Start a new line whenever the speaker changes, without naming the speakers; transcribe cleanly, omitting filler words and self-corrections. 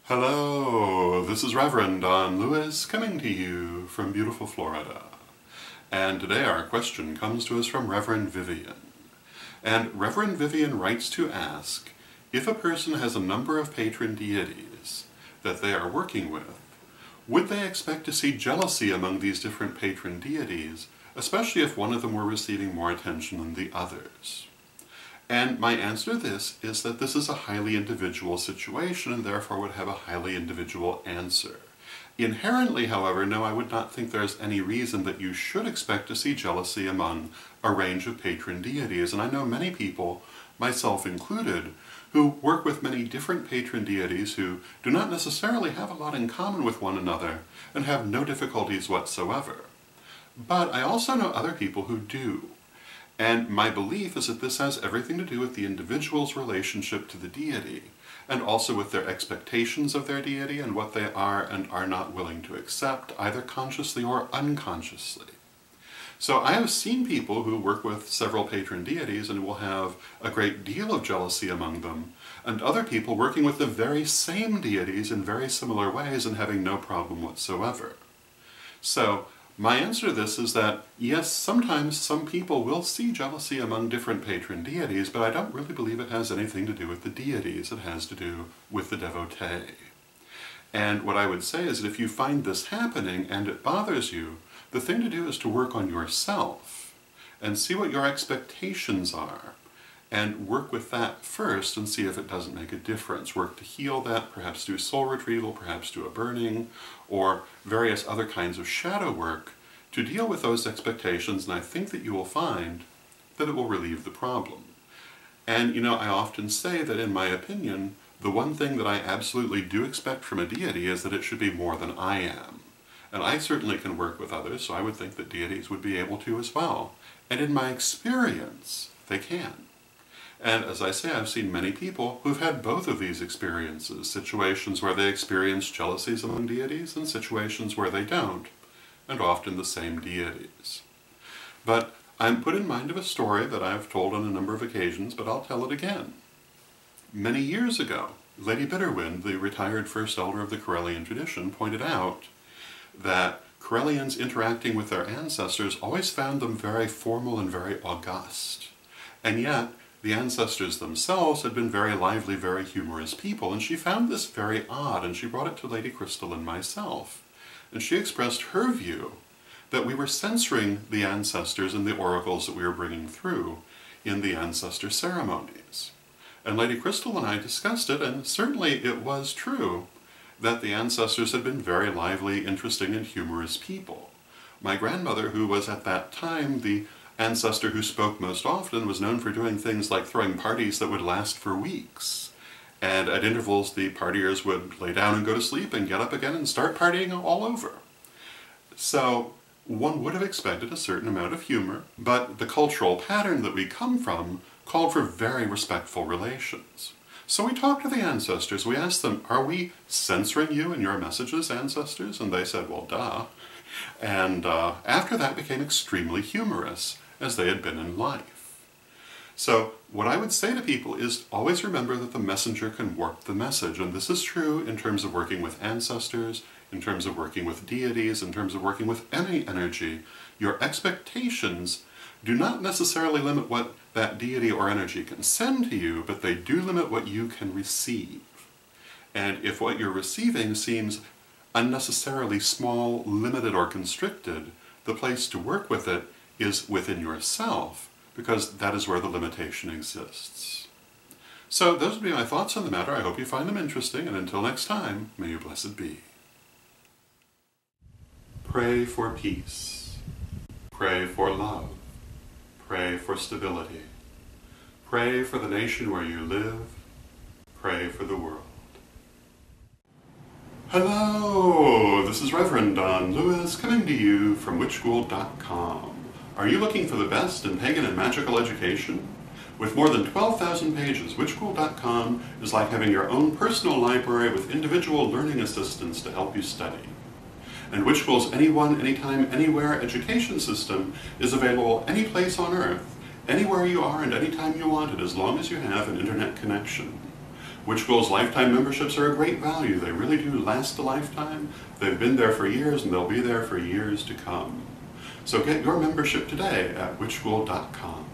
Hello, this is Reverend Don Lewis coming to you from beautiful Florida. And today our question comes to us from Reverend Vivian. And Reverend Vivian writes to ask, if a person has a number of patron deities that they are working with, would they expect to see jealousy among these different patron deities, especially if one of them were receiving more attention than the others? And my answer to this is that this is a highly individual situation and therefore would have a highly individual answer. Inherently, however, no, I would not think there's any reason that you should expect to see jealousy among a range of patron deities. And I know many people, myself included, who work with many different patron deities who do not necessarily have a lot in common with one another and have no difficulties whatsoever. But I also know other people who do. And my belief is that this has everything to do with the individual's relationship to the deity, and also with their expectations of their deity and what they are and are not willing to accept, either consciously or unconsciously. So I have seen people who work with several patron deities and will have a great deal of jealousy among them, and other people working with the very same deities in very similar ways and having no problem whatsoever. So my answer to this is that, yes, sometimes some people will see jealousy among different patron deities, but I don't really believe it has anything to do with the deities. It has to do with the devotee. And what I would say is that if you find this happening and it bothers you, the thing to do is to work on yourself and see what your expectations are, and work with that first and see if it doesn't make a difference. Work to heal that, perhaps do soul retrieval, perhaps do a burning, or various other kinds of shadow work to deal with those expectations, and I think that you will find that it will relieve the problem. And you know, I often say that in my opinion, the one thing that I absolutely do expect from a deity is that it should be more than I am. And I certainly can work with others, so I would think that deities would be able to as well. And in my experience, they can. And as I say, I've seen many people who've had both of these experiences, situations where they experience jealousies among deities and situations where they don't, and often the same deities. But I'm put in mind of a story that I've told on a number of occasions, but I'll tell it again. Many years ago, Lady Bitterwind, the retired first elder of the Correllian tradition, pointed out that Correllians interacting with their ancestors always found them very formal and very august. And yet, the ancestors themselves had been very lively, very humorous people, and she found this very odd, and she brought it to Lady Crystal and myself. And she expressed her view that we were censoring the ancestors and the oracles that we were bringing through in the ancestor ceremonies. And Lady Crystal and I discussed it, and certainly it was true that the ancestors had been very lively, interesting, and humorous people. My grandmother, who was at that time the ancestor who spoke most often, was known for doing things like throwing parties that would last for weeks. And at intervals, the partiers would lay down and go to sleep and get up again and start partying all over. So one would have expected a certain amount of humor, but the cultural pattern that we come from called for very respectful relations. So we talked to the ancestors. We asked them, are we censoring you in your messages, ancestors? And they said, well, duh. And after that became extremely humorous, as they had been in life. So what I would say to people is always remember that the messenger can warp the message, and this is true in terms of working with ancestors, in terms of working with deities, in terms of working with any energy. Your expectations do not necessarily limit what that deity or energy can send to you, but they do limit what you can receive. And if what you're receiving seems unnecessarily small, limited, or constricted, the place to work with it is within yourself, because that is where the limitation exists. So those would be my thoughts on the matter. I hope you find them interesting, and until next time, may you blessed be. Pray for peace. Pray for love. Pray for stability. Pray for the nation where you live. Pray for the world. Hello, this is Reverend Don Lewis coming to you from witchschool.com. Are you looking for the best in pagan and magical education? With more than 12,000 pages, witchschool.com is like having your own personal library with individual learning assistants to help you study. And Witchschool's anyone, anytime, anywhere education system is available any place on earth, anywhere you are and anytime you want it, as long as you have an internet connection. Witch School's lifetime memberships are a great value. They really do last a lifetime. They've been there for years and they'll be there for years to come. So get your membership today at witchschool.com.